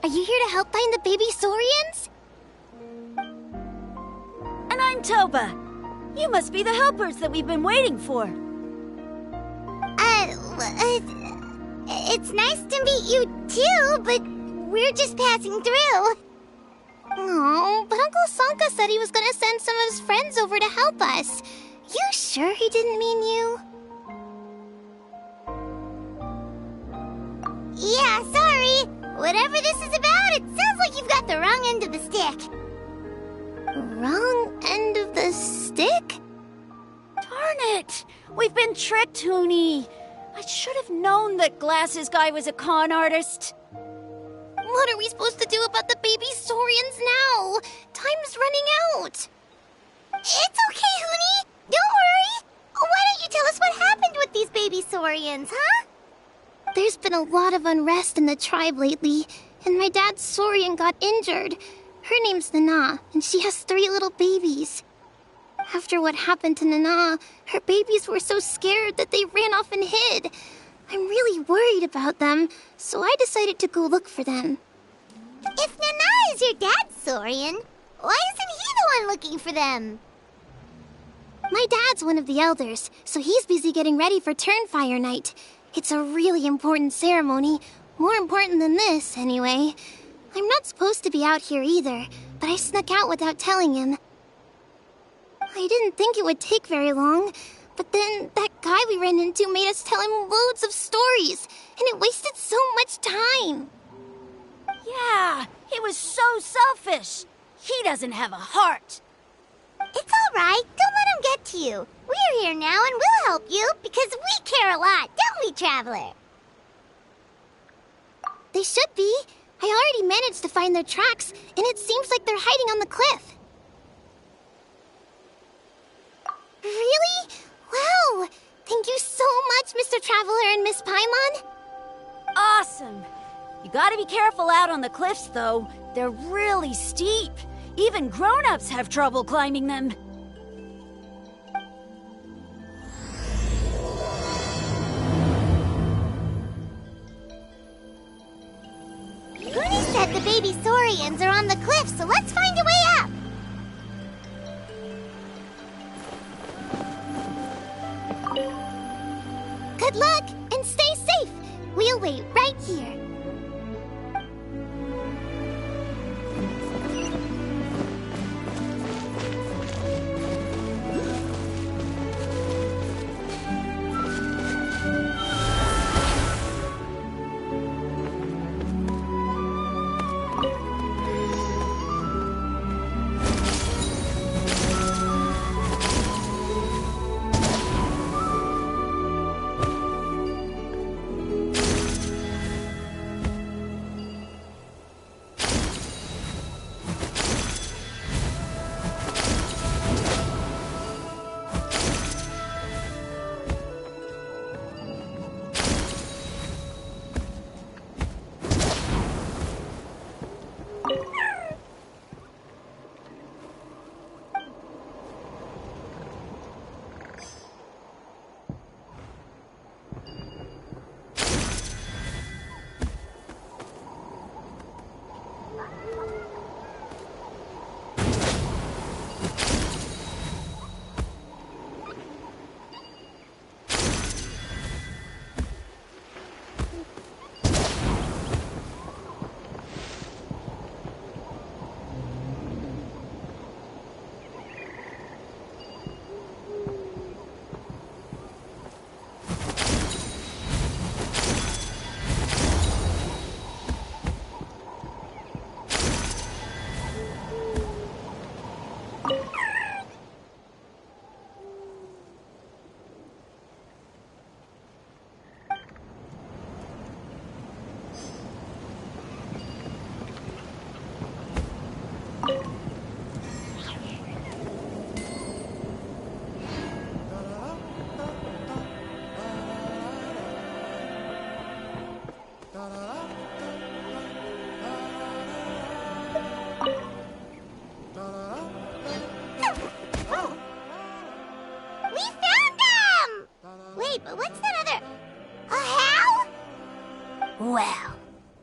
Are you here to help find the baby Saurians? And I'm Toba. You must be the helpers that we've been waiting for. It's nice to meet you too, but we're just passing through. Oh, but Uncle Sanka said he was gonna send some of his friends over to help us. You sure he didn't mean you? Yeah, sorry. Whatever this is about, it sounds like you've got the wrong end of the stick. Wrong end of the stick? Darn it! We've been tricked, Hoonie. I should have known that Glasses Guy was a con artist. What are we supposed to do about the baby Saurians now? Time's running out. It's okay, Hoonie. Don't worry. Why don't you tell us what happened with these baby Saurians, huh? There's been a lot of unrest in the tribe lately, and my dad's Saurian got injured. Her name's Nana, and she has 3 little babies. After what happened to Nana, her babies were so scared that they ran off and hid. I'm really worried about them, so I decided to go look for them. If Nana is your dad's Saurian, why isn't he the one looking for them? My dad's one of the elders, so he's busy getting ready for Turnfire Night. It's a really important ceremony, more important than this, anyway. I'm not supposed to be out here either, but I snuck out without telling him. I didn't think it would take very long, but then that guy we ran into made us tell him loads of stories, and it wasted so much time. Yeah, he was so selfish. He doesn't have a heart. It's all right. Don't let him get to you. We're here now and we'll help you because we care a lot, don't we, Traveler? They should be. I already managed to find their tracks, and it seems like they're hiding on the cliff. Really? Wow! Thank you so much, Mr. Traveler and Miss Paimon. Awesome. You gotta be careful out on the cliffs, though. They're really steep. Even grown-ups have trouble climbing them. Goonie said the baby Saurians are on the cliff, so let's find a way up. Good luck, and stay safe. We'll wait right here.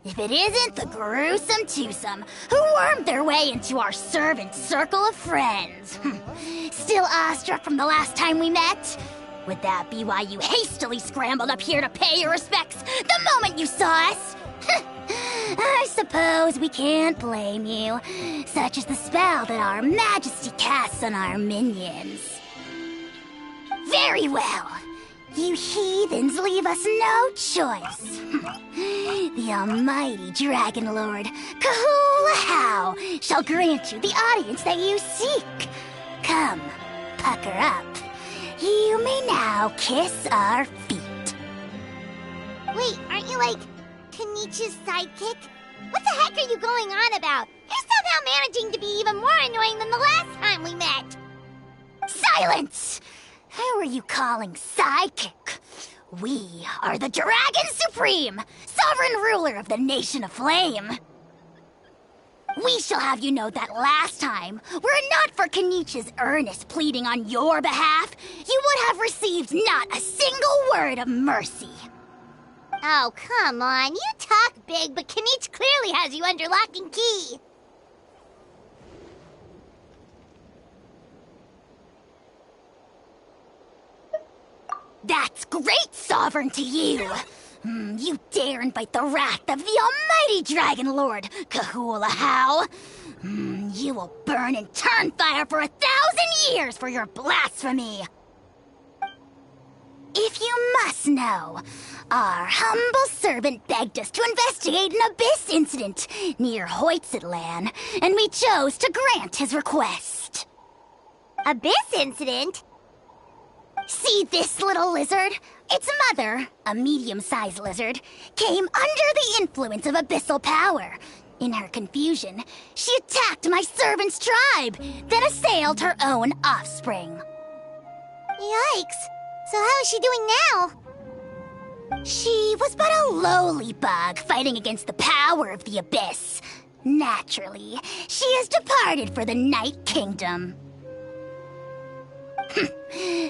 If it isn't the gruesome twosome who wormed their way into our servant circle of friends. Still awestruck from the last time we met? Would that be why you hastily scrambled up here to pay your respects the moment you saw us? I suppose we can't blame you. Such is the spell that our majesty casts on our minions. Very well. You heathens leave us no choice. The almighty Dragon Lord, Kahula shall grant you the audience that you seek. Come, pucker up. You may now kiss our feet. Wait, aren't you like Kenichi's sidekick? What the heck are you going on about? You're somehow managing to be even more annoying than the last time we met. Silence! Who are you calling sidekick? We are the Dragon Supreme, sovereign ruler of the Nation of Flame. We shall have you know that last time, were it not for Kenichi's earnest pleading on your behalf, you would have received not a single word of mercy. Oh, come on. You talk big, but Kenichi clearly has you under lock and key. That's great, Sovereign, to you! You dare invite the wrath of the almighty Dragon Lord, Kahula How! You will burn in turn fire for 1,000 years for your blasphemy! If you must know, our humble servant begged us to investigate an abyss incident near Hoytzitlan, and we chose to grant his request. Abyss incident? See this little lizard? Its mother, a medium-sized lizard, came under the influence of abyssal power. In her confusion, she attacked my servant's tribe, then assailed her own offspring. Yikes! So how is she doing now? She was but a lowly bug fighting against the power of the abyss. Naturally, she has departed for the Night Kingdom.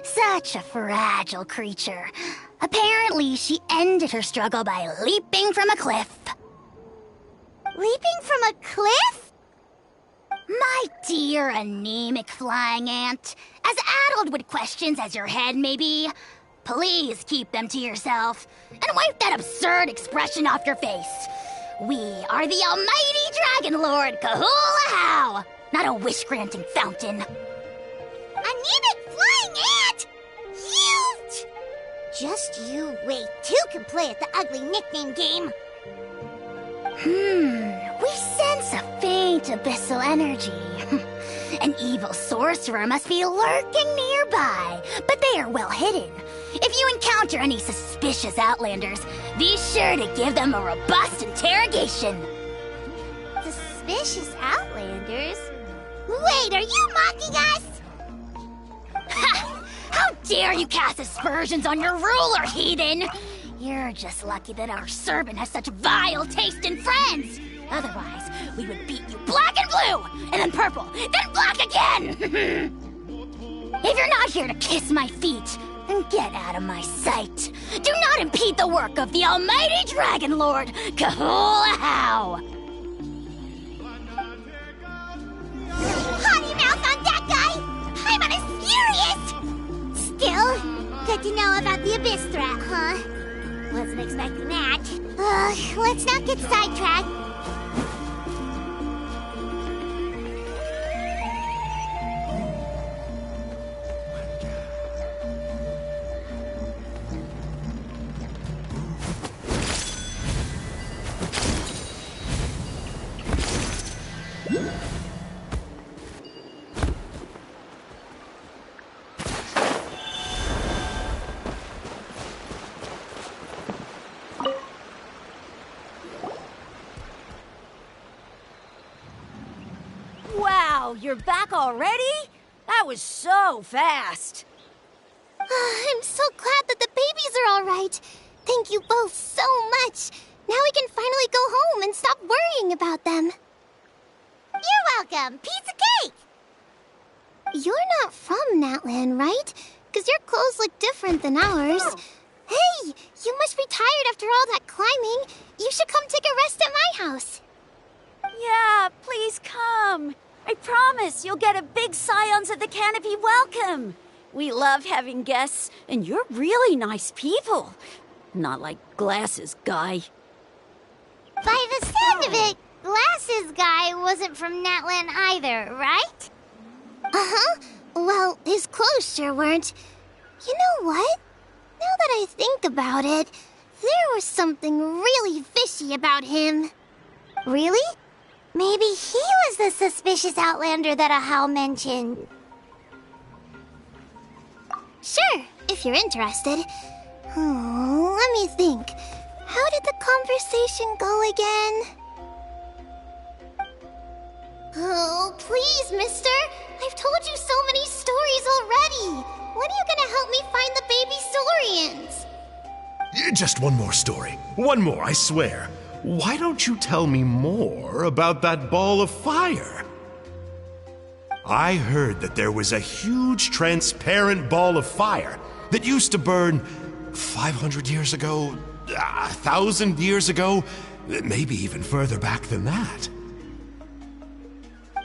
Such a fragile creature. Apparently, she ended her struggle by leaping from a cliff. Leaping from a cliff? My dear anemic flying ant, as addled with questions as your head may be, please keep them to yourself and wipe that absurd expression off your face. We are the almighty Dragon Lord Kahula How, not a wish-granting fountain. Anemic flying ant! You! Just you wait. Two can play at the ugly nickname game. We sense a faint abyssal energy. An evil sorcerer must be lurking nearby, but they are well hidden. If you encounter any suspicious outlanders, be sure to give them a robust interrogation. Suspicious outlanders? Wait, are you mocking us? Ha! How dare you cast aspersions on your ruler, heathen! You're just lucky that our servant has such vile taste in friends! Otherwise, we would beat you black and blue, and then purple, then black again! If you're not here to kiss my feet, then get out of my sight. Do not impede the work of the almighty Dragon Lord, Kahula How! Potty mouth on that guy! I'm on his furious! Still, good to know about the abyss threat, huh? Wasn't expecting that. Let's not get sidetracked. Wow, you're back already? That was so fast. I'm so glad that the babies are all right. Thank you both so much. Now we can finally go home and stop worrying about them. You're welcome. Piece of cake. You're not from Natlan, right? Because your clothes look different than ours. Hey, you must be tired after all that climbing. You should come take a rest at my house. Yeah, please come. I promise you'll get a big Scions of the Canopy welcome. We love having guests, and you're really nice people. Not like Glasses Guy. By the sound of it, Glasses Guy wasn't from Natlan either, right? Uh-huh. Well, his clothes sure weren't. You know what? Now that I think about it, there was something really fishy about him. Really? Maybe he was the suspicious outlander that Ahau mentioned. Sure, if you're interested. Let me think. How did the conversation go again? Oh, please, mister. I've told you so many stories already. When are you gonna help me find the baby saurians? Just one more story. One more, I swear. Why don't you tell me more about that ball of fire? I heard that there was a huge transparent ball of fire that used to burn 500 years ago, 1,000 years ago, maybe even further back than that.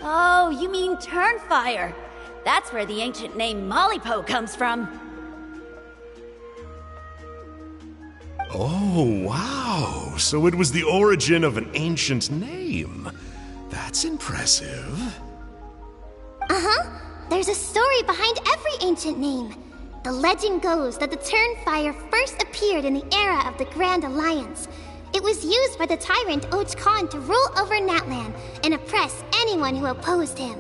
Oh, you mean Turnfire. That's where the ancient name Mollypo comes from. Oh, wow. So it was the origin of an ancient name. That's impressive. Uh-huh. There's a story behind every ancient name. The legend goes that the Turnfire first appeared in the era of the Grand Alliance. It was used by the tyrant Khan to rule over Natlan and oppress anyone who opposed him.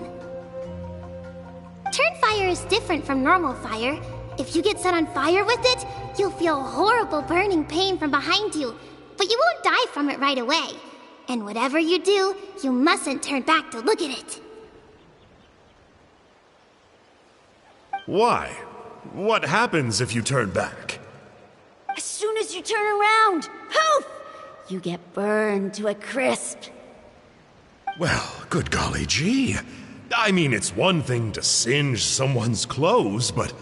Turnfire is different from normal fire. If you get set on fire with it, you'll feel horrible burning pain from behind you, but you won't die from it right away. And whatever you do, you mustn't turn back to look at it. Why? What happens if you turn back? As soon as you turn around, poof! You get burned to a crisp. Well, good golly gee. I mean, it's one thing to singe someone's clothes, but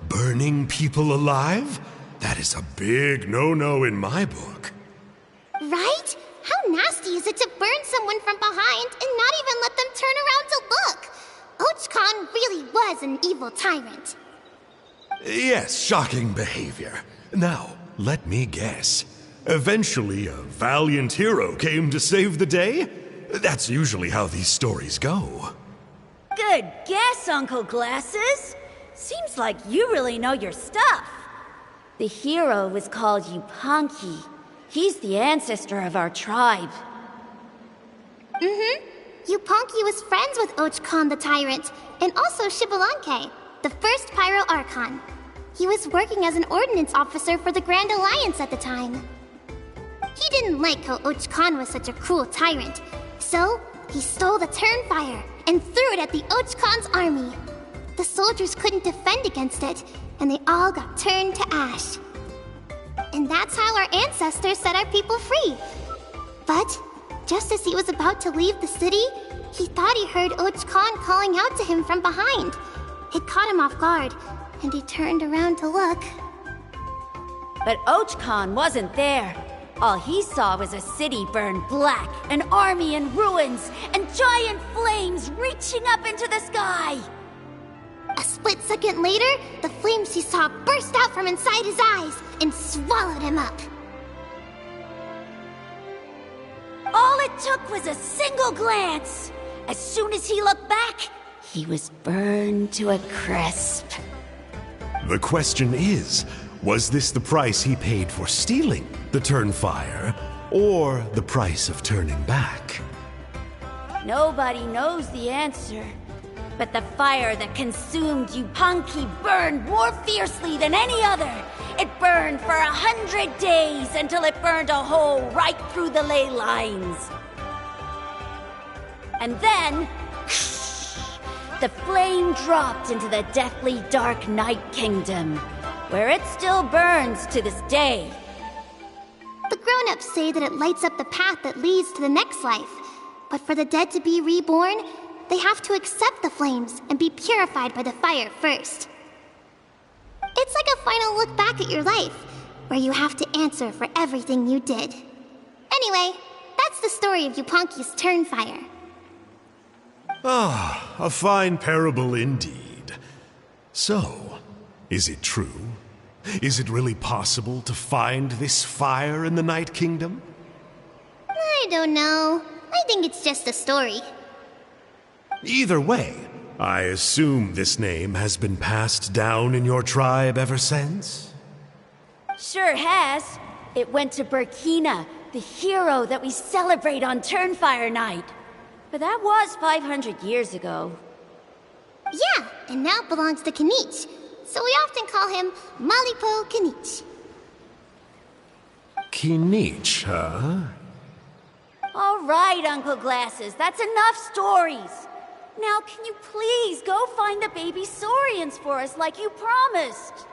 burning people alive? That is a big no-no in my book. Right? How nasty is it to burn someone from behind and not even let them turn around to look? Khan really was an evil tyrant. Yes, shocking behavior. Now, let me guess. Eventually, a valiant hero came to save the day? That's usually how these stories go. Good guess, Uncle Glasses. Seems like you really know your stuff. The hero was called Yupanqui. He's the ancestor of our tribe. Mm-hmm. Yupanqui was friends with Khan the tyrant, and also Shibalanke, the first Pyro Archon. He was working as an ordnance officer for the Grand Alliance at the time. He didn't like how Khan was such a cruel tyrant, so he stole the Turnfire and threw it at the Khan's army. The soldiers couldn't defend against it, and they all got turned to ash. And that's how our ancestors set our people free. But just as he was about to leave the city, he thought he heard Khan calling out to him from behind. It caught him off guard, and he turned around to look. But Khan wasn't there. All he saw was a city burned black, an army in ruins, and giant flames reaching up into the sky. A split second later, the flames he saw burst out from inside his eyes and swallowed him up. All it took was a single glance. As soon as he looked back, he was burned to a crisp. The question is, was this the price he paid for stealing the Turnfire, or the price of turning back? Nobody knows the answer. But the fire that consumed Yupanqui burned more fiercely than any other. It burned for 100 days until it burned a hole right through the ley lines. And then, the flame dropped into the deathly dark Night Kingdom, where it still burns to this day. The grown-ups say that it lights up the path that leads to the next life. But for the dead to be reborn, they have to accept the flames and be purified by the fire first. It's like a final look back at your life, where you have to answer for everything you did. Anyway, that's the story of Yupanqi's Turnfire. Ah, a fine parable indeed. So, is it true? Is it really possible to find this fire in the Night Kingdom? I don't know. I think it's just a story. Either way, I assume this name has been passed down in your tribe ever since? Sure has. It went to Burkina, the hero that we celebrate on Turnfire Night. But that was 500 years ago. Yeah, and now it belongs to Kinich. So we often call him Malipo Kinich. Kinich, huh? All right, Uncle Glasses, that's enough stories. Now, can you please go find the baby saurians for us like you promised?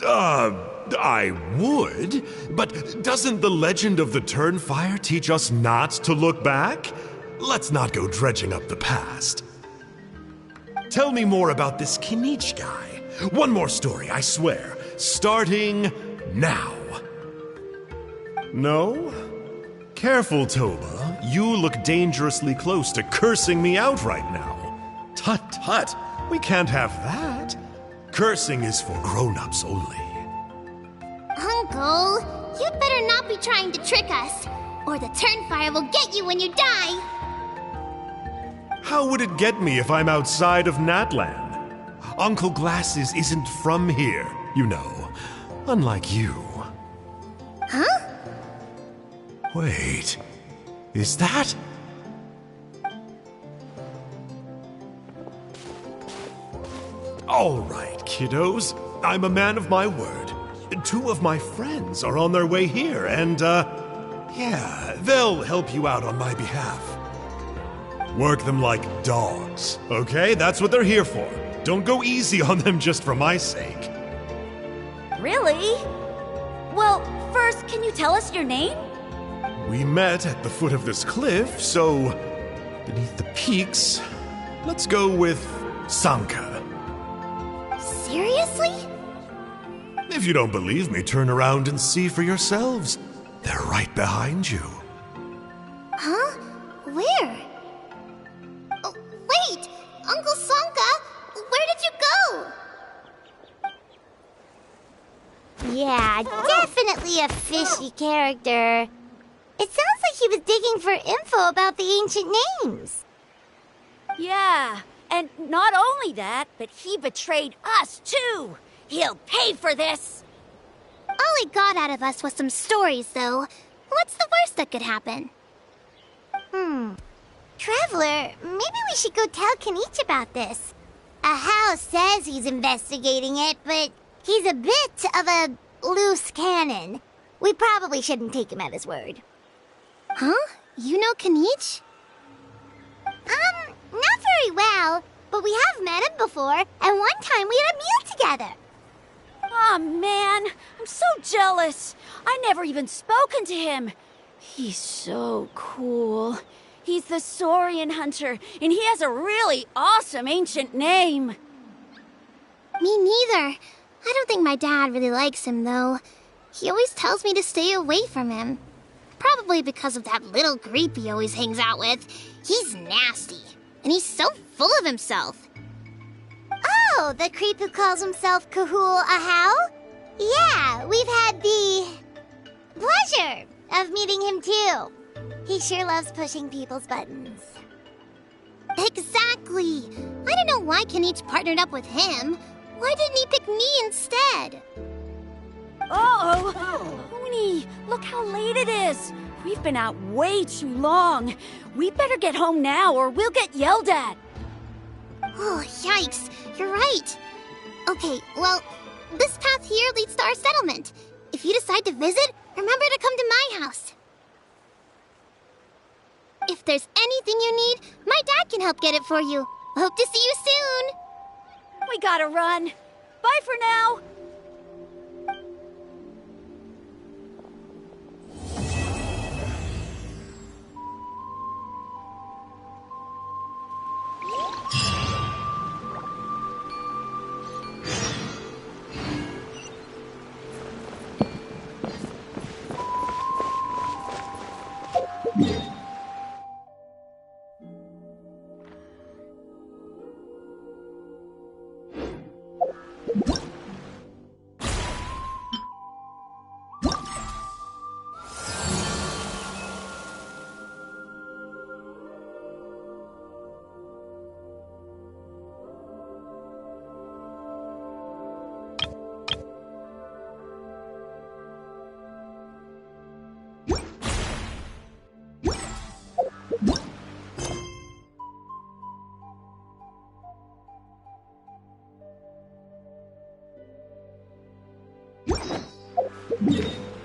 I would, but doesn't the legend of the Turnfire teach us not to look back? Let's not go dredging up the past. Tell me more about this Kinich guy. One more story, I swear. Starting now. No? Careful, Toba. You look dangerously close to cursing me out right now. Tut tut, we can't have that. Cursing is for grown-ups only. Uncle, you'd better not be trying to trick us, or the Turnfire will get you when you die. How would it get me if I'm outside of Natlan? Uncle Glasses isn't from here, you know. Unlike you. Huh? Wait, is that? All right, kiddos. I'm a man of my word. 2 of my friends are on their way here, and, yeah, they'll help you out on my behalf. Work them like dogs, okay? That's what they're here for. Don't go easy on them just for my sake. Really? Well, first, can you tell us your name? We met at the foot of this cliff, so beneath the peaks, let's go with Sanka. Seriously? If you don't believe me, turn around and see for yourselves. They're right behind you. Huh? Where? Oh, wait! Uncle Sanka, where did you go? Yeah, definitely a fishy character. It sounds like he was digging for info about the ancient names. Yeah, and not only that, but he betrayed us too. He'll pay for this. All he got out of us was some stories, though. What's the worst that could happen? Traveler, maybe we should go tell Kinich about this. Ahau says he's investigating it, but he's a bit of a loose cannon. We probably shouldn't take him at his word. Huh? You know Kinich? Not very well, but we have met him before, and one time we had a meal together. Aw, man, I'm so jealous. I never even spoken to him. He's so cool. He's the Saurian hunter, and he has a really awesome ancient name. Me neither. I don't think my dad really likes him, though. He always tells me to stay away from him. Probably because of that little creep he always hangs out with. He's nasty, and he's so full of himself. Oh, the creep who calls himself Kahul Ahau? Yeah, we've had the pleasure of meeting him too. He sure loves pushing people's buttons. Exactly. I don't know why Kinich partnered up with him. Why didn't he pick me instead? Uh-oh! Uni, look how late it is. We've been out way too long. We better get home now or we'll get yelled at. Oh, yikes. You're right. Okay, well, this path here leads to our settlement. If you decide to visit, remember to come to my house. If there's anything you need, my dad can help get it for you. Hope to see you soon. We gotta run. Bye for now.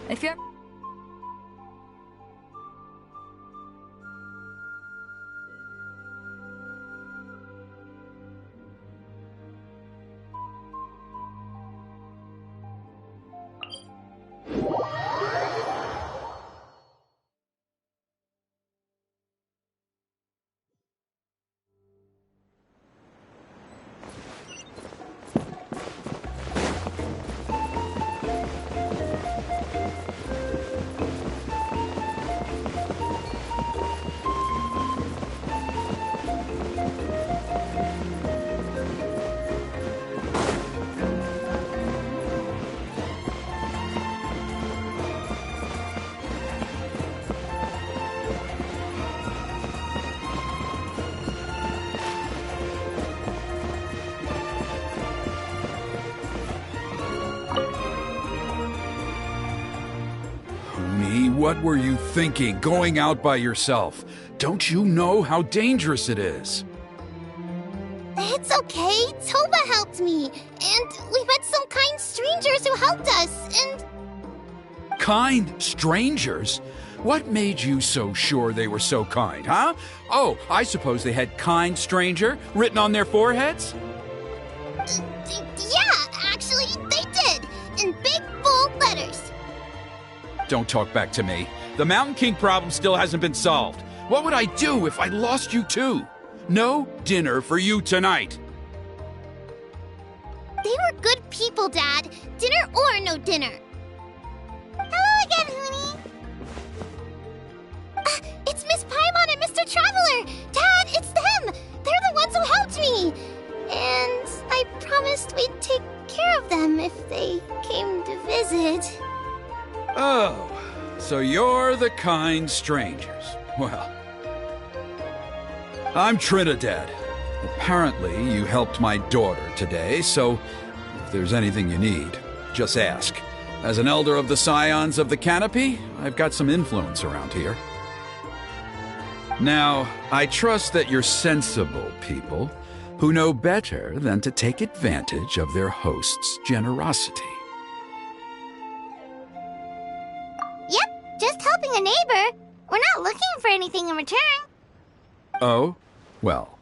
If you're... What were you thinking, going out by yourself? Don't you know how dangerous it is? It's okay. Toba helped me. And we met some kind strangers who helped us, and... Kind strangers? What made you so sure they were so kind, huh? Oh, I suppose they had kind stranger written on their foreheads? Yeah, actually, they did. In big, bold letters. Don't talk back to me. The Mountain King problem still hasn't been solved. What would I do if I lost you too? No dinner for you tonight. They were good people, Dad. Dinner or no dinner. Hello again, Huni. It's Miss Paimon and Mr. Traveler. Dad, it's them. They're the ones who helped me. And I promised we'd take care of them if they came to visit. Oh, so you're the kind strangers. Well, I'm Trinidad. Apparently, you helped my daughter today, so if there's anything you need, just ask. As an elder of the Scions of the Canopy, I've got some influence around here. Now, I trust that you're sensible people who know better than to take advantage of their host's generosity. Yep, just helping a neighbor. We're not looking for anything in return. Oh? Well,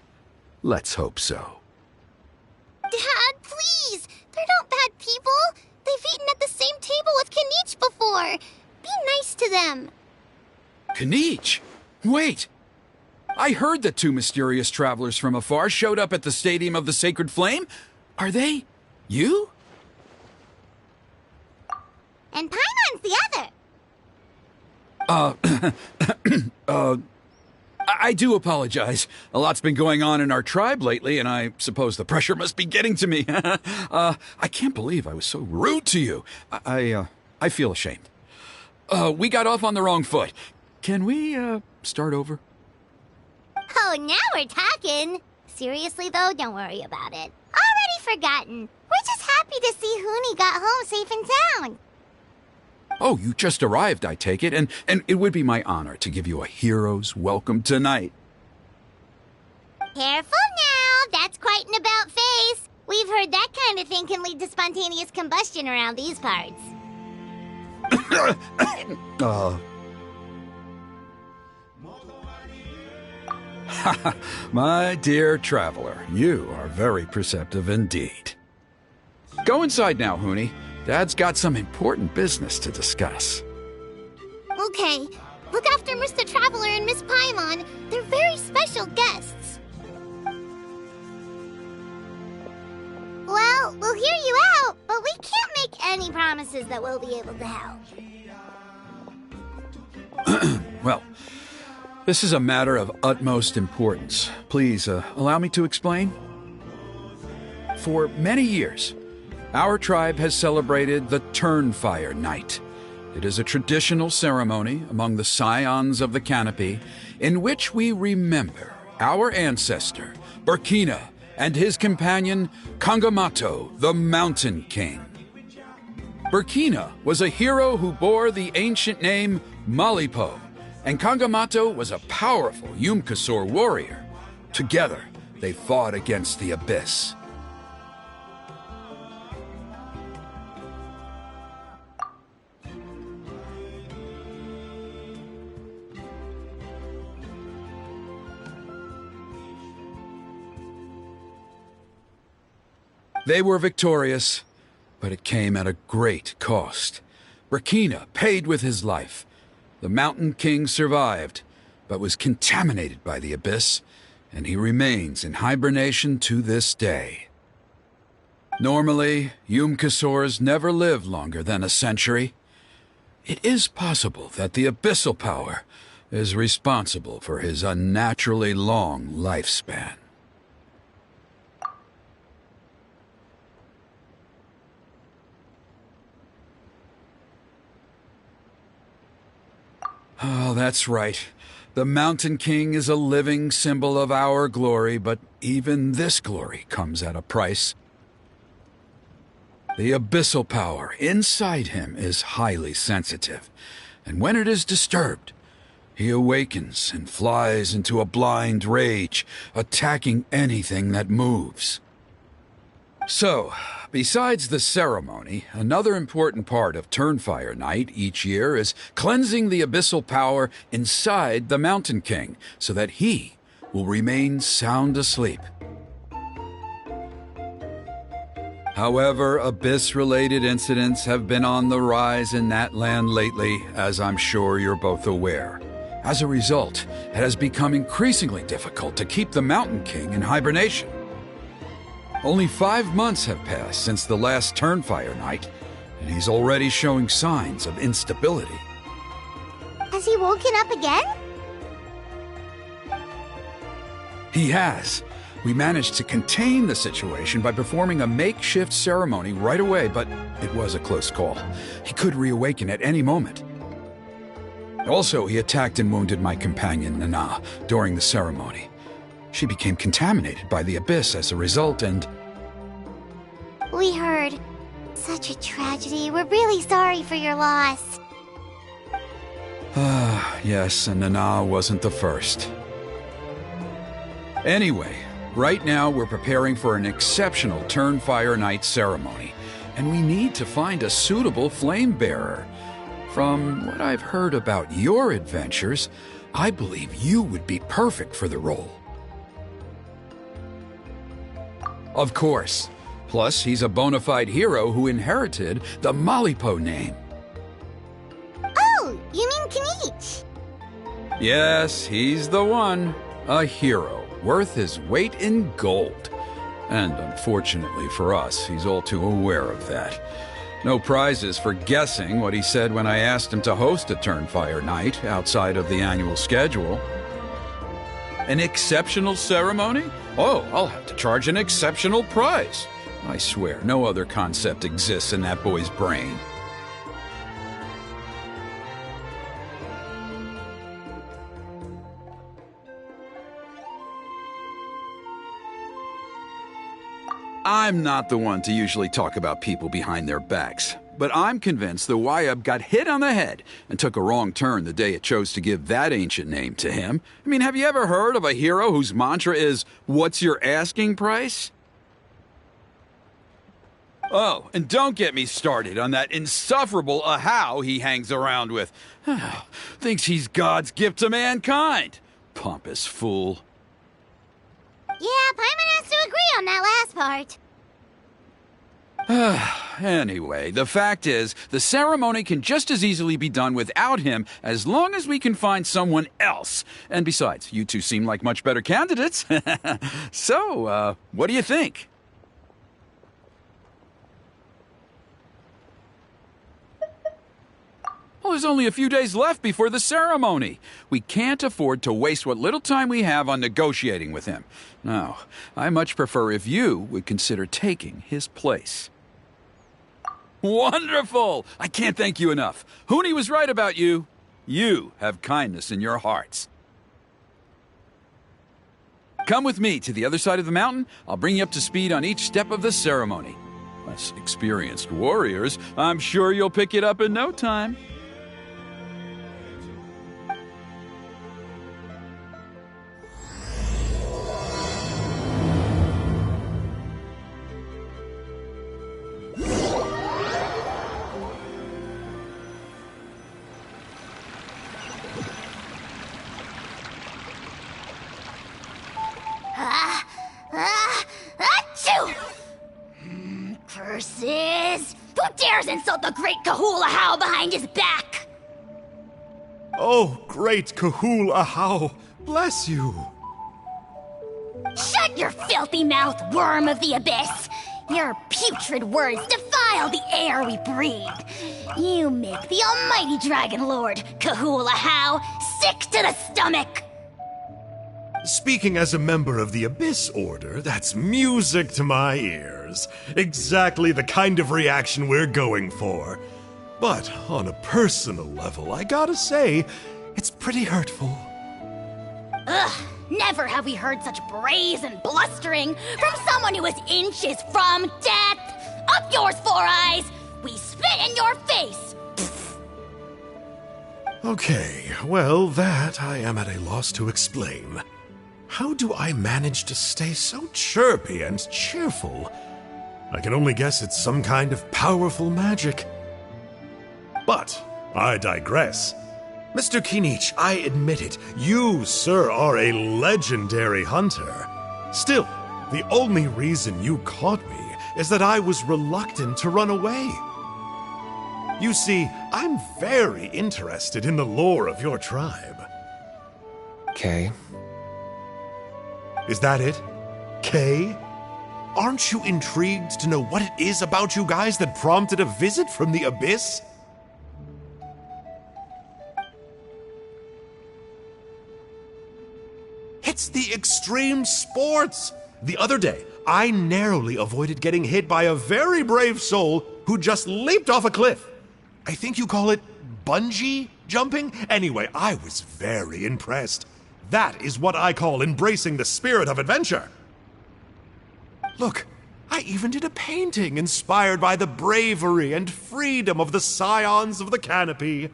let's hope so. Dad, please! They're not bad people. They've eaten at the same table with Kanich before. Be nice to them. Kanich? Wait! I heard that two mysterious travelers from afar showed up at the Stadium of the Sacred Flame. Are they you? And Paimon's the other. I do apologize. A lot's been going on in our tribe lately, and I suppose the pressure must be getting to me. I can't believe I was so rude to you. I feel ashamed. We got off on the wrong foot. Can we, start over? Oh, now we're talking. Seriously, though, don't worry about it. Already forgotten. We're just happy to see Huni got home safe and sound. Oh, you just arrived, I take it, and it would be my honor to give you a hero's welcome tonight. Careful now, that's quite an about face. We've heard that kind of thing can lead to spontaneous combustion around these parts. My dear traveler, you are very perceptive indeed. Go inside now, Huni. Dad's got some important business to discuss. Okay, look after Mr. Traveler and Miss Paimon. They're very special guests. Well, we'll hear you out, but we can't make any promises that we'll be able to help. Well, this is a matter of utmost importance. Please, allow me to explain. For many years, our tribe has celebrated the Turnfire Night. It is a traditional ceremony among the Scions of the Canopy in which we remember our ancestor, Burkina, and his companion, Kangamato, the Mountain King. Burkina was a hero who bore the ancient name Malipo, and Kangamato was a powerful Yumkasor warrior. Together, they fought against the Abyss. They were victorious, but it came at a great cost. Rakina paid with his life. The Mountain King survived, but was contaminated by the Abyss, and he remains in hibernation to this day. Normally, Yum-Kasaurs never live longer than a century. It is possible that the Abyssal power is responsible for his unnaturally long lifespan. Oh, that's right. The Mountain King is a living symbol of our glory, but even this glory comes at a price. The abyssal power inside him is highly sensitive, and when it is disturbed, he awakens and flies into a blind rage, attacking anything that moves. So, besides the ceremony, another important part of Turnfire Night each year is cleansing the abyssal power inside the Mountain King, so that he will remain sound asleep. However, Abyss-related incidents have been on the rise in Natlan lately, as I'm sure you're both aware. As a result, it has become increasingly difficult to keep the Mountain King in hibernation. Only 5 months have passed since the last Turnfire Night, and he's already showing signs of instability. Has he woken up again? He has. We managed to contain the situation by performing a makeshift ceremony right away, but it was a close call. He could reawaken at any moment. Also, he attacked and wounded my companion, Nana, during the ceremony. She became contaminated by the Abyss as a result, and... We heard. Such a tragedy. We're really sorry for your loss. Yes, and Nana wasn't the first. Anyway, right now we're preparing for an exceptional Turnfire Night ceremony, and we need to find a suitable flame bearer. From what I've heard about your adventures, I believe you would be perfect for the role. Of course. Plus, he's a bona fide hero who inherited the Malipo name. Oh, you mean Kanich? Yes, he's the one. A hero, worth his weight in gold. And unfortunately for us, he's all too aware of that. No prizes for guessing what he said when I asked him to host a Turnfire Night outside of the annual schedule. An exceptional ceremony? Oh, I'll have to charge an exceptional price. I swear, no other concept exists in that boy's brain. I'm not the one to usually talk about people behind their backs, but I'm convinced the Wyub got hit on the head and took a wrong turn the day it chose to give that ancient name to him. I mean, have you ever heard of a hero whose mantra is, "What's your asking price?" Oh, and don't get me started on that insufferable Ahau he hangs around with. Thinks he's God's gift to mankind. Pompous fool. Yeah, Paimon has to agree on that last part. Anyway, the fact is, the ceremony can just as easily be done without him as long as we can find someone else. And besides, you two seem like much better candidates. So, what do you think? Well, there's only a few days left before the ceremony. We can't afford to waste what little time we have on negotiating with him. No, I much prefer if you would consider taking his place. Wonderful! I can't thank you enough. Huni was right about you. You have kindness in your hearts. Come with me to the other side of the mountain. I'll bring you up to speed on each step of the ceremony. Less experienced warriors, I'm sure you'll pick it up in no time. Achoo! dares insult the great Kahula How behind his back? Oh, great Kahul Ahau, bless you. Shut your filthy mouth, worm of the abyss! Your putrid words defile the air we breathe. You make the almighty Dragon Lord, Kahula How, sick to the stomach! Speaking as a member of the Abyss Order, that's music to my ears. Exactly the kind of reaction we're going for. But on a personal level, I gotta say, it's pretty hurtful. Ugh, never have we heard such brazen blustering from someone who is inches from death! Up yours, Four Eyes! We spit in your face! Okay, well, that I am at a loss to explain. How do I manage to stay so chirpy and cheerful? I can only guess it's some kind of powerful magic. But I digress. Mr. Kinich, I admit it, you, sir, are a legendary hunter. Still, the only reason you caught me is that I was reluctant to run away. You see, I'm very interested in the lore of your tribe. Okay. Is that it? Kay? Aren't you intrigued to know what it is about you guys that prompted a visit from the Abyss? It's the extreme sports! The other day, I narrowly avoided getting hit by a very brave soul who just leaped off a cliff. I think you call it bungee jumping? Anyway, I was very impressed. That is what I call embracing the spirit of adventure. Look, I even did a painting inspired by the bravery and freedom of the scions of the canopy.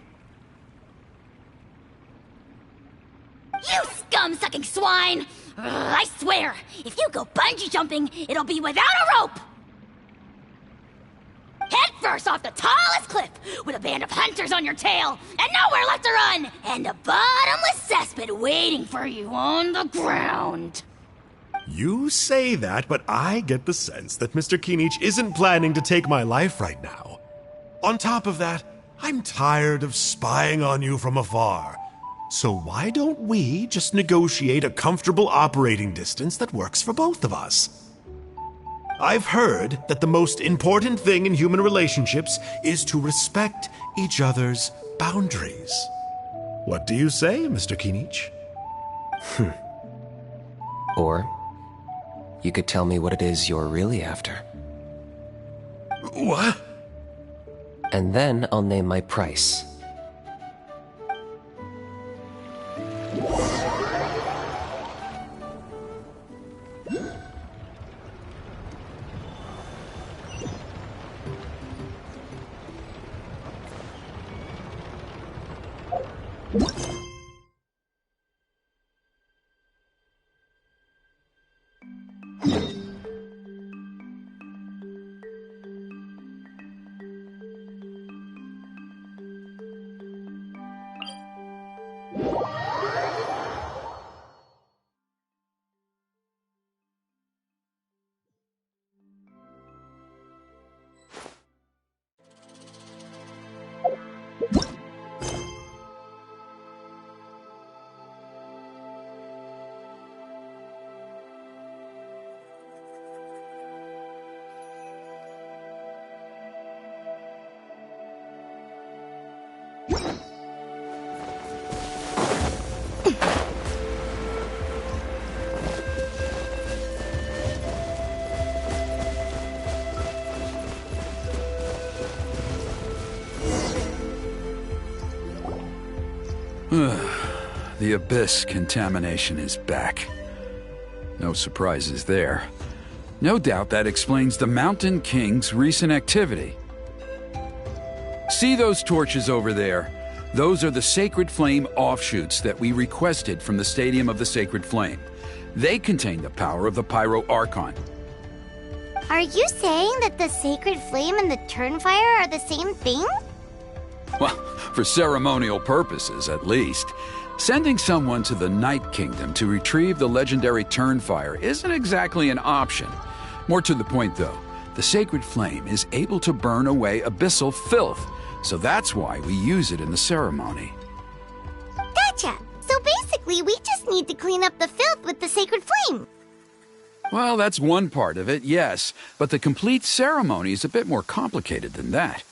You scum-sucking swine! Ugh, I swear, if you go bungee jumping, it'll be without a rope! Head first off the tallest cliff, with a band of hunters on your tail, and nowhere left to run, and a bottomless cesspit waiting for you on the ground. You say that, but I get the sense that Mr. Kinich isn't planning to take my life right now. On top of that, I'm tired of spying on you from afar. So why don't we just negotiate a comfortable operating distance that works for both of us? I've heard that the most important thing in human relationships is to respect each other's boundaries. What do you say, Mr. Kinich? Or you could tell me what it is you're really after. What? And then I'll name my price. The Abyss contamination is back. No surprises there. No doubt that explains the Mountain King's recent activity. See those torches over there? Those are the Sacred Flame offshoots that we requested from the Stadium of the Sacred Flame. They contain the power of the Pyro Archon. Are you saying that the Sacred Flame and the Turnfire are the same thing? Well, for ceremonial purposes, at least. Sending someone to the Night Kingdom to retrieve the legendary Turnfire isn't exactly an option. More to the point, though, the sacred flame is able to burn away abyssal filth, so that's why we use it in the ceremony. Gotcha! So basically, we just need to clean up the filth with the sacred flame. Well, that's one part of it, yes, but the complete ceremony is a bit more complicated than that.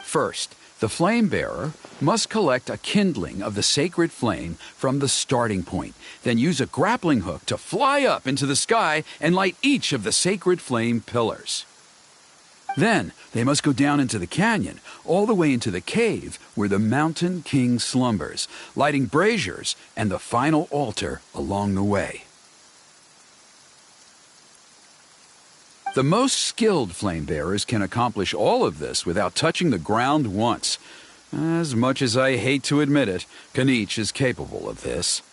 First, the flame bearer must collect a kindling of the sacred flame from the starting point, then use a grappling hook to fly up into the sky and light each of the sacred flame pillars. Then they must go down into the canyon, all the way into the cave where the Mountain King slumbers, lighting braziers and the final altar along the way. The most skilled flame bearers can accomplish all of this without touching the ground once. As much as I hate to admit it, Kanich is capable of this.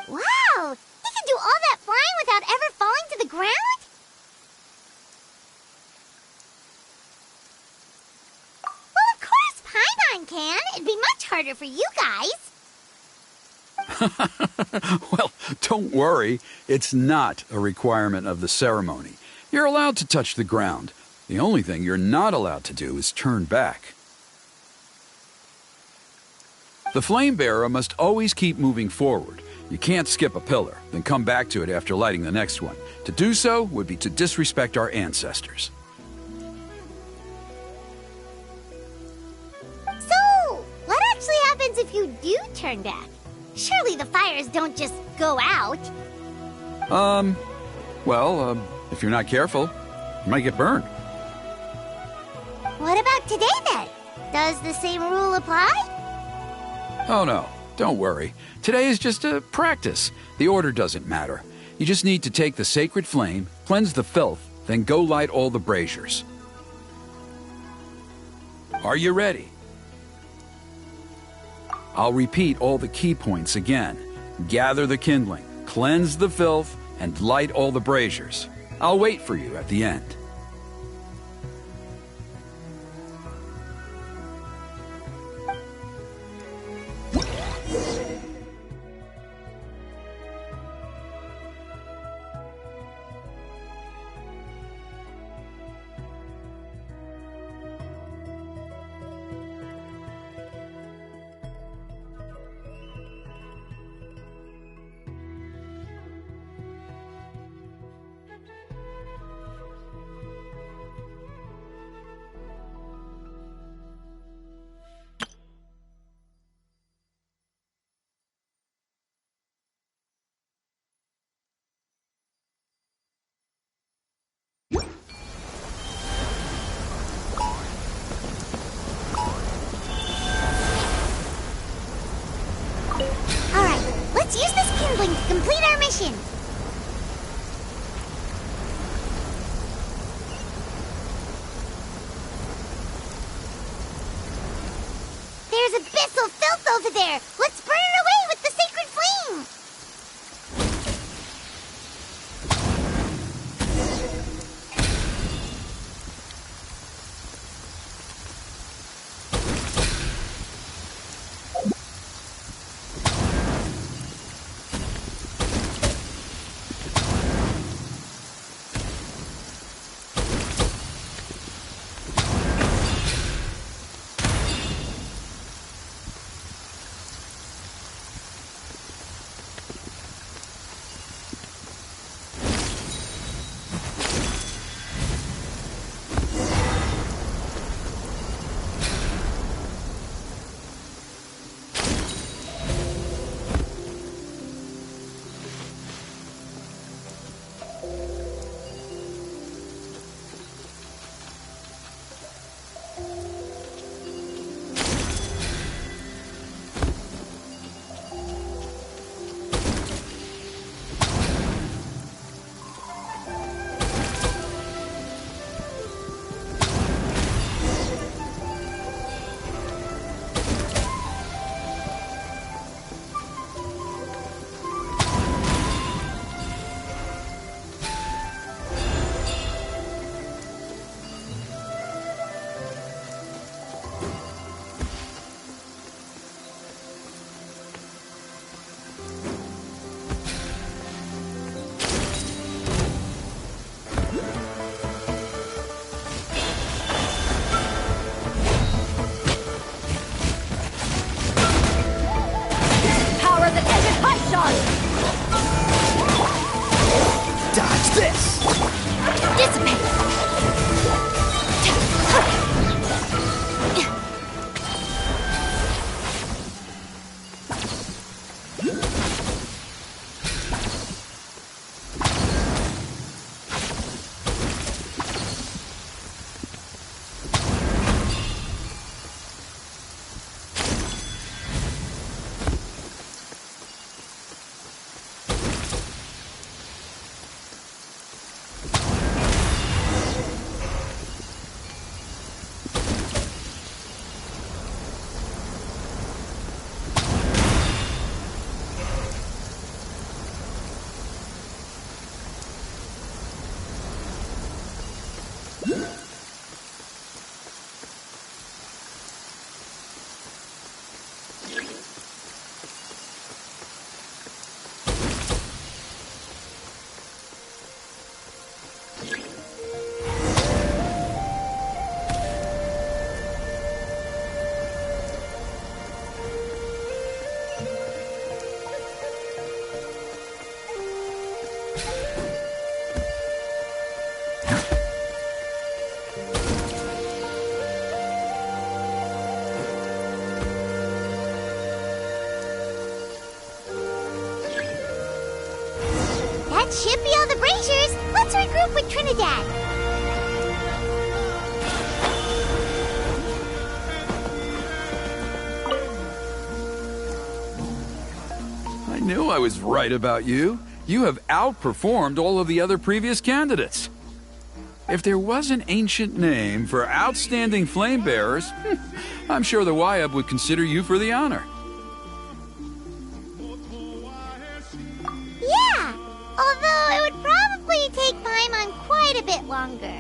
Wow! He can do all that flying without ever falling to the ground? Well, of course Paimon can. It'd be much harder for you guys. Well, don't worry. It's not a requirement of the ceremony. You're allowed to touch the ground. The only thing you're not allowed to do is turn back. The flame bearer must always keep moving forward. You can't skip a pillar, then come back to it after lighting the next one. To do so would be to disrespect our ancestors. So, what actually happens if you do turn back? Surely the fires don't just go out. If you're not careful, you might get burned. What about today then? Does the same rule apply? Oh no, don't worry. Today is just a practice. The order doesn't matter. You just need to take the sacred flame, cleanse the filth, then go light all the braziers. Are you ready? I'll repeat all the key points again. Gather the kindling, cleanse the filth, and light all the braziers. I'll wait for you at the end. Let's use this kindling to complete our mission. There's abyssal filth over there. Let's burn it away with the sacred flame. on! Dodge this! Dissipate! That should be all the braziers. Let's regroup with Trinidad. I knew I was right about you. You have outperformed all of the other previous candidates. If there was an ancient name for outstanding flame bearers, I'm sure the Wayab would consider you for the honor. Yeah, although it would probably take Paimon quite a bit longer.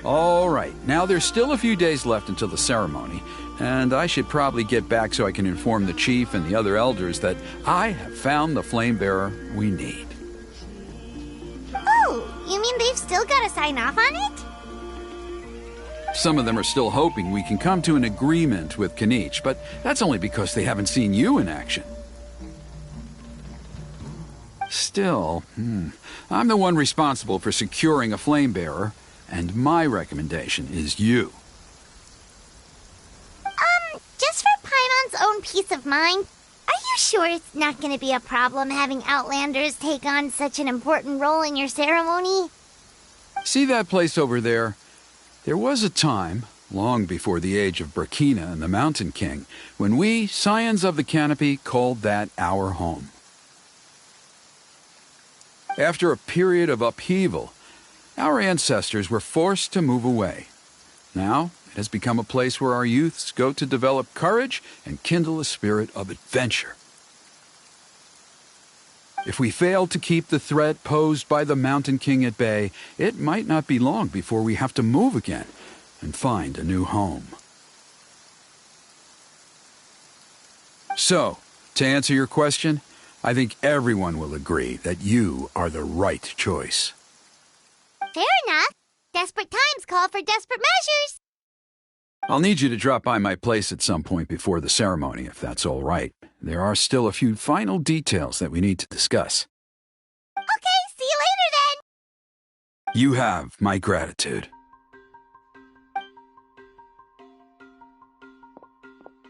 All right, now there's still a few days left until the ceremony, and I should probably get back so I can inform the chief and the other elders that I have found the flame bearer we need. Oh, you mean they've still got to sign off on it? Some of them are still hoping we can come to an agreement with Kanich, but that's only because they haven't seen you in action. Still, I'm the one responsible for securing a flame bearer, and my recommendation is you. Just for Paimon's own peace of mind, are you sure it's not going to be a problem having Outlanders take on such an important role in your ceremony? See that place over there? There was a time, long before the age of Burkina and the Mountain King, when we, Scions of the Canopy, called that our home. After a period of upheaval, our ancestors were forced to move away. Now, it has become a place where our youths go to develop courage and kindle a spirit of adventure. If we fail to keep the threat posed by the Mountain King at bay, it might not be long before we have to move again and find a new home. So, to answer your question, I think everyone will agree that you are the right choice. Fair enough. Desperate times call for desperate measures. I'll need you to drop by my place at some point before the ceremony, if that's all right. There are still a few final details that we need to discuss. Okay, see you later then. You have my gratitude.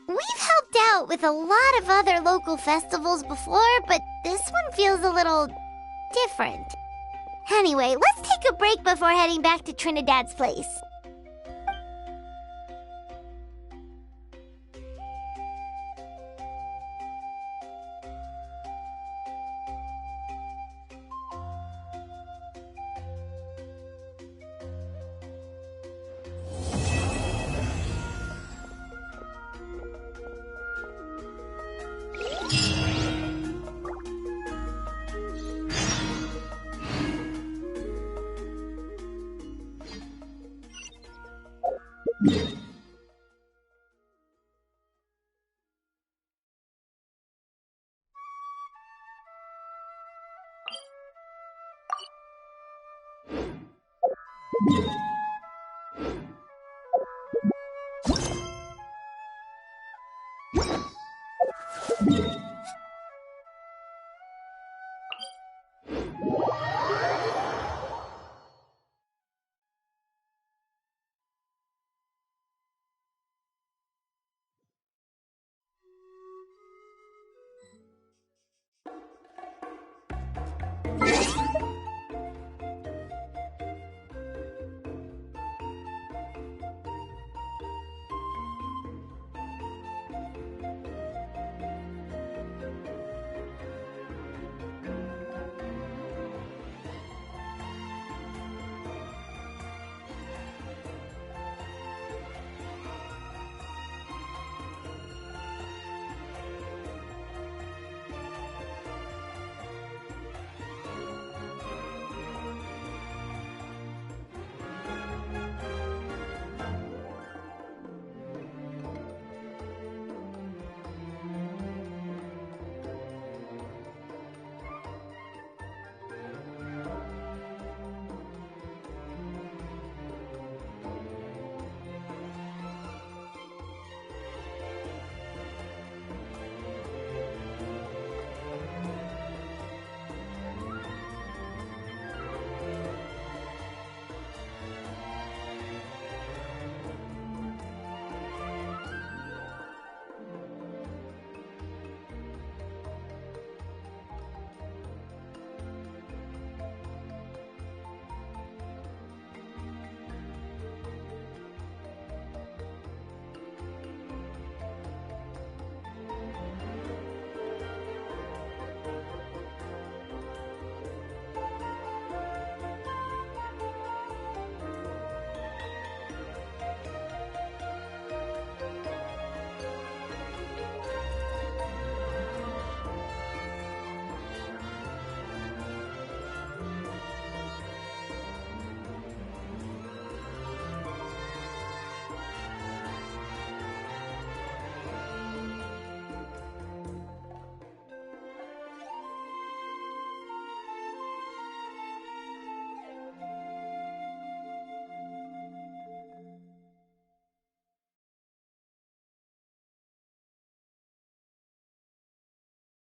We've helped out with a lot of other local festivals before, but this one feels a little different. Anyway, let's take a break before heading back to Trinidad's place.